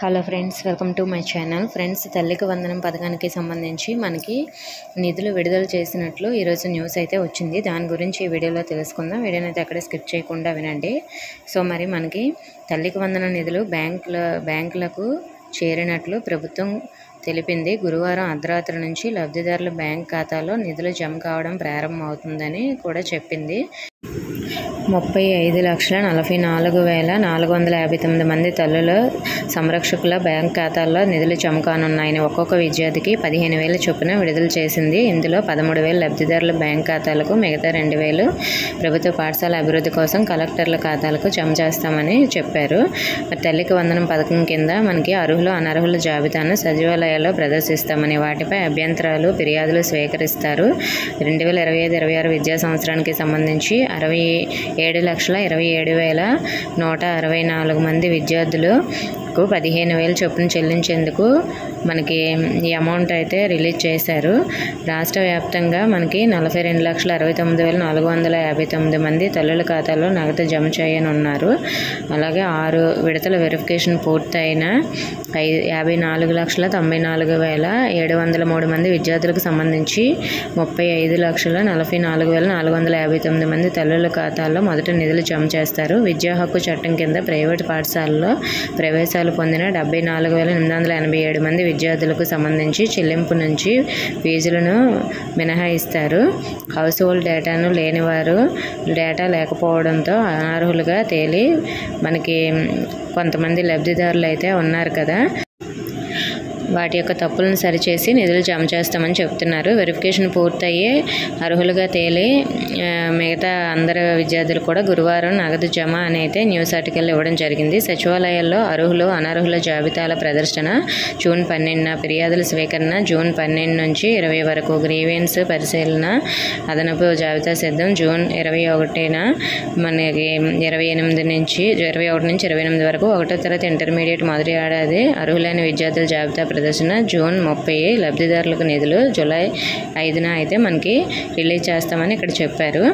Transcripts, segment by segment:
Hello friends, welcome to my channel. Friends, తల్లికి వందనం పథకానికి సంబంధించి మనకి నిధులు విడుదల చేసినట్లు ఈరోజు న్యూస్ అయితే వచ్చింది. దాని గురించి ఈ వీడియోలో తెలుసుకుందాం. వీడియోని అయితే అక్కడే స్కిప్ చేయకుండా వినండి. సో మరి మనకి తల్లికి వందనం నిధులు బ్యాంకులకు చేరినట్లు ప్రభుత్వం తెలిపింది. గురువారం అర్ధరాత్రి నుంచి లబ్ధిదారుల బ్యాంక్ ఖాతాలో నిధులు జమ కావడం ప్రారంభమవుతుందని కూడా చెప్పింది. 35,44,459 మంది తల్లుల సంరక్షకుల బ్యాంక్ ఖాతాల్లో నిధులు జమ కానున్నాయని ఒక్కొక్క విద్యార్థికి 15,000 చొప్పున విడుదల చేసింది. ఇందులో 13,000 లబ్ధిదారుల బ్యాంక్ ఖాతాలకు, మిగతా 2,000 ప్రభుత్వ పాఠశాల అభివృద్ధి కోసం కలెక్టర్ల ఖాతాలకు జమ చేస్తామని చెప్పారు. తల్లికి వందనం పథకం కింద మనకి అర్హులు, అనర్హుల జాబితాను సచివాలయాల్లో ప్రదర్శిస్తామని, వాటిపై అభ్యంతరాలు, ఫిర్యాదులు స్వీకరిస్తారు. 2025-26 విద్యా సంవత్సరానికి సంబంధించి 67,27,164 మంది విద్యార్థులకు 15,000 చొప్పున చెల్లించేందుకు మనకి ఈ అమౌంట్ అయితే రిలీజ్ చేశారు. రాష్ట్ర వ్యాప్తంగా మనకి 42,69,459 మంది తల్లుల ఖాతాలో నగదు జమ చేయనున్నారు. అలాగే 6 విడతల వెరిఫికేషన్ పూర్తయిన 54,94,703 మంది విద్యార్థులకు సంబంధించి 35,44,459 మంది తల్లుల ఖాతాల్లో మొదట నిధులు జమ చేస్తారు. విద్యా హక్కు చట్టం కింద ప్రైవేటు పాఠశాలలో ప్రవేశాలు పొందిన 74,887 మంది విద్యార్థులకు సంబంధించి చెల్లింపు నుంచి ఫీజులను మినహాయిస్తారు. హౌస్ హోల్డ్ డేటాను లేనివారు, డేటా లేకపోవడంతో అనర్హులుగా తేలి మనకి కొంతమంది లబ్ధిదారులు అయితే ఉన్నారు కదా, వాటి యొక్క తప్పులను సరిచేసి నిధులు జమ చేస్తామని చెప్తున్నారు. వెరిఫికేషన్ పూర్తయ్యి అర్హులుగా తేలి మిగతా అందరు విద్యార్థులు కూడా గురువారం నగదు జమ అని అయితే న్యూస్ ఆర్టికల్ ఇవ్వడం జరిగింది. సచివాలయాల్లో అర్హులు, అనర్హుల జాబితాల ప్రదర్శన జూన్ 12, ఫిర్యాదుల స్వీకరణ జూన్ 12 నుంచి 20 వరకు, గ్రీవెన్స్ పరిశీలన, అదనపు జాబితా సిద్ధం జూన్ 21న, మనకి 21 నుంచి 28 వరకు. 1వ తరగతి ఇంటర్మీడియట్ మొదటి ఏడాది అర్హులైన విద్యార్థుల జాబితా ప్రదర్శన జూన్ 30, లబ్ధిదారులకు నిధులు జూలై 5న అయితే మనకి రిలీజ్ చేస్తామని ఇక్కడ చెప్పారు.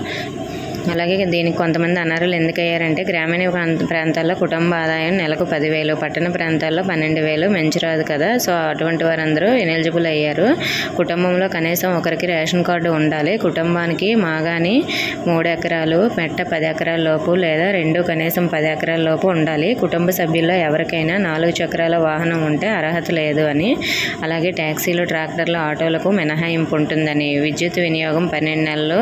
అలాగే దీనికి కొంతమంది అనర్హులు ఎందుకయ్యారంటే, గ్రామీణ ప్రాంతాల్లో కుటుంబ ఆదాయం నెలకు 10,000, పట్టణ ప్రాంతాల్లో 12,000 మించరాదు కదా, సో అటువంటి వారందరూ ఎలిజిబుల్ అయ్యారు. కుటుంబంలో కనీసం ఒకరికి రేషన్ కార్డు ఉండాలి. కుటుంబానికి మాగాని 3 ఎకరాలు, మెట్ట 10 ఎకరాల లోపు లేదా 2 కనీసం 10 ఎకరాల లోపు ఉండాలి. కుటుంబ సభ్యుల్లో ఎవరికైనా 4 చక్రాల వాహనం ఉంటే అర్హత లేదు అని, అలాగే ట్యాక్సీలు, ట్రాక్టర్లు, ఆటోలకు మినహాయింపు ఉంటుందని, విద్యుత్ వినియోగం 12 నెలలు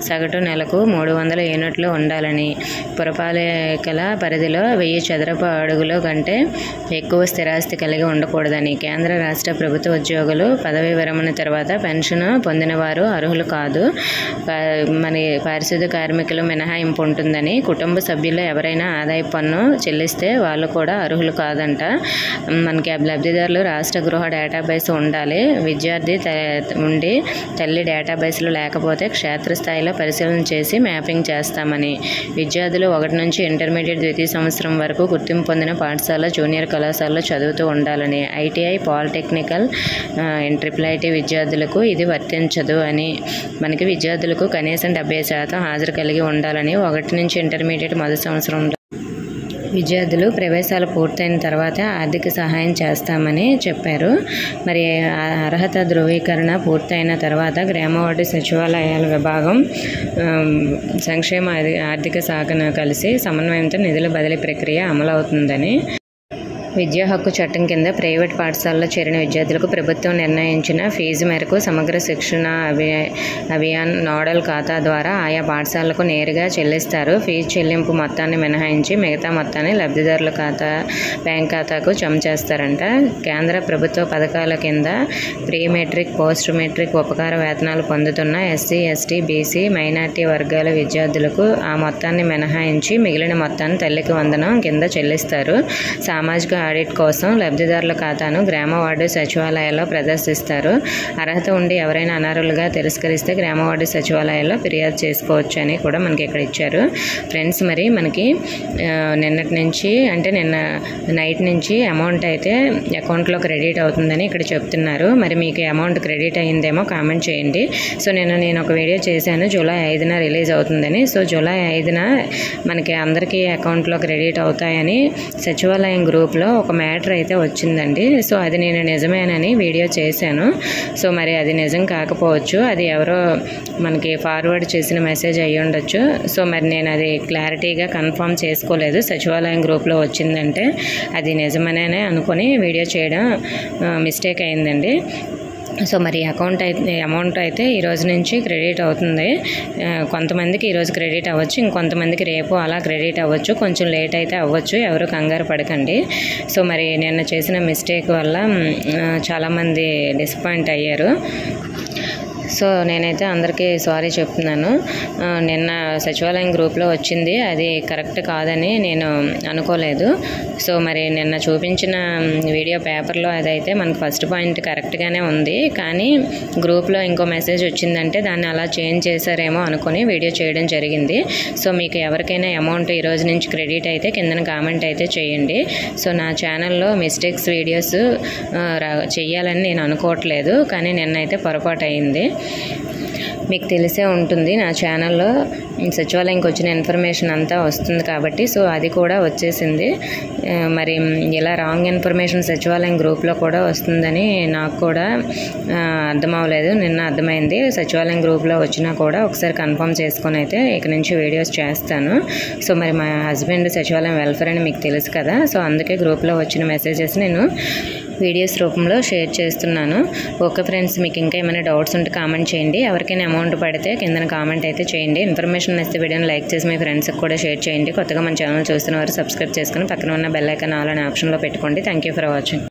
సగటు నెలకు 300 యూనిట్లు ఉండాలని, పురపాలికల పరిధిలో 1000 చదరపు అడుగుల కంటే ఎక్కువ స్థిరాస్తి కలిగి ఉండకూడదని, కేంద్ర రాష్ట్ర ప్రభుత్వ ఉద్యోగులు పదవీ విరమణ తర్వాత పెన్షన్ పొందిన వారు అర్హులు కాదు, మన పారిశుద్ధ్య కార్మికులు మినహాయింపు ఉంటుందని, కుటుంబ సభ్యులు ఎవరైనా ఆదాయ పన్ను చెల్లిస్తే వాళ్ళు కూడా అర్హులు కాదంట. మనకి లబ్ధిదారులు రాష్ట్ర గృహ డేటాబేస్ ఉండాలి. విద్యార్థి ఉండి తల్లి డేటాబేస్లు లేకపోతే క్షేత్రస్థాయిలో పరిశీలన చేసి మ్యాపింగ్ చేస్తామని, విద్యార్థులు 1 నుంచి ఇంటర్మీడియట్ ద్వితీయ సంవత్సరం వరకు గుర్తింపు పొందిన పాఠశాల, జూనియర్ కళాశాలలో చదువుతూ ఉండాలని, ఐటీఐ, పాలిటెక్నికల్, IIT విద్యార్థులకు ఇది వర్తించదు అని, మనకి విద్యార్థులకు కనీసం 70% హాజరు కలిగి ఉండాలని, 1 నుంచి ఇంటర్మీడియట్ మొదటి సంవత్సరంలో విద్యార్థులు ప్రవేశాలు పూర్తయిన తర్వాత ఆర్థిక సహాయం చేస్తామని చెప్పారు. మరి అర్హత ధృవీకరణ పూర్తయిన తర్వాత గ్రామ వార్డు సచివాలయాల విభాగం సంక్షేమ ఆర్థిక శాఖను కలిసి సమన్వయంతో నిధుల బదిలీ ప్రక్రియ అమలవుతుందని, విద్యా హక్కు చట్టం కింద ప్రైవేట్ పాఠశాలలో చేరిన విద్యార్థులకు ప్రభుత్వం నిర్ణయించిన ఫీజు మేరకు సమగ్ర శిక్షణ అభియాన్ నోడల్ ఖాతా ద్వారా ఆయా పాఠశాలలకు నేరుగా చెల్లిస్తారు. ఫీజు చెల్లింపు మొత్తాన్ని మినహాయించి మిగతా మొత్తాన్ని లబ్ధిదారుల బ్యాంక్ ఖాతాకు జమ చేస్తారంట. కేంద్ర ప్రభుత్వ పథకాల కింద ప్రీ మెట్రిక్, పోస్ట్ మెట్రిక్ ఉపకార వేతనాలు పొందుతున్న SC, ST, BC, మైనార్టీ వర్గాల విద్యార్థులకు ఆ మొత్తాన్ని మినహాయించి మిగిలిన మొత్తాన్ని తల్లికి వందనం కింద చెల్లిస్తారు. సామాజిక ఆడిట్ కోసం లబ్ధిదారుల ఖాతాను గ్రామ వార్డు సచివాలయాల్లో ప్రదర్శిస్తారు. అర్హత ఉండి ఎవరైనా అనర్హులుగా తిరస్కరిస్తే గ్రామ వార్డు సచివాలయాల్లో ఫిర్యాదు చేసుకోవచ్చు అని కూడా మనకి ఇక్కడ ఇచ్చారు. ఫ్రెండ్స్, మరి మనకి నిన్నటి నుంచి అంటే నిన్న నైట్ నుంచి అమౌంట్ అయితే అకౌంట్లో క్రెడిట్ అవుతుందని ఇక్కడ చెప్తున్నారు. మరి మీకు అమౌంట్ క్రెడిట్ అయ్యిందేమో కామెంట్ చేయండి. సో నేను ఒక వీడియో చేశాను, జూలై 5న రిలీజ్ అవుతుందని. సో జూలై 5న మనకి అందరికీ అకౌంట్లో క్రెడిట్ అవుతాయని సచివాలయం గ్రూప్లో ఒక మ్యాటర్ అయితే వచ్చిందండి. సో అది నేను నిజమేనని వీడియో చేశాను. సో మరి అది నిజం కాకపోవచ్చు, అది ఎవరో మనకి ఫార్వర్డ్ చేసిన మెసేజ్ అయ్యి ఉండొచ్చు. సో మరి నేను అది క్లారిటీగా కన్ఫర్మ్ చేసుకోలేదు. సచివాలయం గ్రూప్లో వచ్చిందంటే అది నిజమనే అనుకొని వీడియో చేయడం మిస్టేక్ అయిందండి. సో మరి అమౌంట్ అయితే ఈరోజు నుంచి క్రెడిట్ అవుతుంది. కొంతమందికి ఈరోజు క్రెడిట్ అవ్వచ్చు, ఇంకొంతమందికి రేపు అలా క్రెడిట్ అవ్వచ్చు. కొంచెం లేట్ అయితే అవ్వచ్చు, ఎవరు కంగారు పడకండి. సో మరి నిన్న చేసిన మిస్టేక్ వల్ల చాలామంది డిసప్పాయింట్ అయ్యారు. సో నేనైతే అందరికీ సారీ చెప్తున్నాను. నిన్న సచివాలయం గ్రూప్లో వచ్చింది, అది కరెక్ట్ కాదని నేను అనుకోలేదు. సో మరి నిన్న చూపించిన వీడియో పేపర్లో అదైతే మనకు ఫస్ట్ పాయింట్ కరెక్ట్గానే ఉంది, కానీ గ్రూప్లో ఇంకో మెసేజ్ వచ్చిందంటే దాన్ని అలా చేంజ్ చేశారేమో అనుకొని వీడియో చేయడం జరిగింది. సో మీకు ఎవరికైనా అమౌంట్ ఈరోజు నుంచి క్రెడిట్ అయితే కిందన కామెంట్ అయితే చేయండి. సో నా ఛానల్లో మిస్టేక్స్ వీడియోస్ చెయ్యాలని నేను అనుకోవట్లేదు, కానీ నిన్నైతే పొరపాటు అయింది. మీకు తెలిసే ఉంటుంది, నా ఛానల్లో సచివాలయంకి వచ్చిన ఇన్ఫర్మేషన్ అంతా వస్తుంది కాబట్టి. సో అది కూడా వచ్చేసింది. మరి ఇలా రాంగ్ ఇన్ఫర్మేషన్ సచివాలయం గ్రూప్లో కూడా వస్తుందని నాకు కూడా అర్థం అవ్వలేదు. నిన్న అర్థమైంది. సచివాలయం గ్రూప్లో వచ్చినా కూడా ఒకసారి కన్ఫర్మ్ చేసుకొని అయితే ఇక నుంచి వీడియోస్ చేస్తాను. సో మరి మా హస్బెండ్ సచివాలయం వెల్ఫేర్ అని మీకు తెలుసు కదా. సో అందుకే గ్రూప్లో వచ్చిన మెసేజెస్ నేను వీడియోస్ రూపంలో షేర్ చేస్తున్నాను. ఓకే ఫ్రెండ్స్, మీకు ఇంకా ఏమైనా డౌట్స్ ఉంటే కామెంట్ చేయండి. ఎవరికైనా అమౌంట్ పడితే కింద కామెంట్ అయితే చేయండి. ఇన్ఫర్మేషన్ నచ్చితే వీడియోని లైక్ చేసి మీ ఫ్రెండ్స్కి కూడా షేర్ చేయండి. కొత్తగా మన ఛానల్ చూస్తున్న వారు సబ్స్క్రైబ్ చేసుకుని పక్కన ఉన్న బెల్ ఐకాన్ ఆల్ అనే ఆప్షన్లో పెట్టుకోండి. Thank you for watching.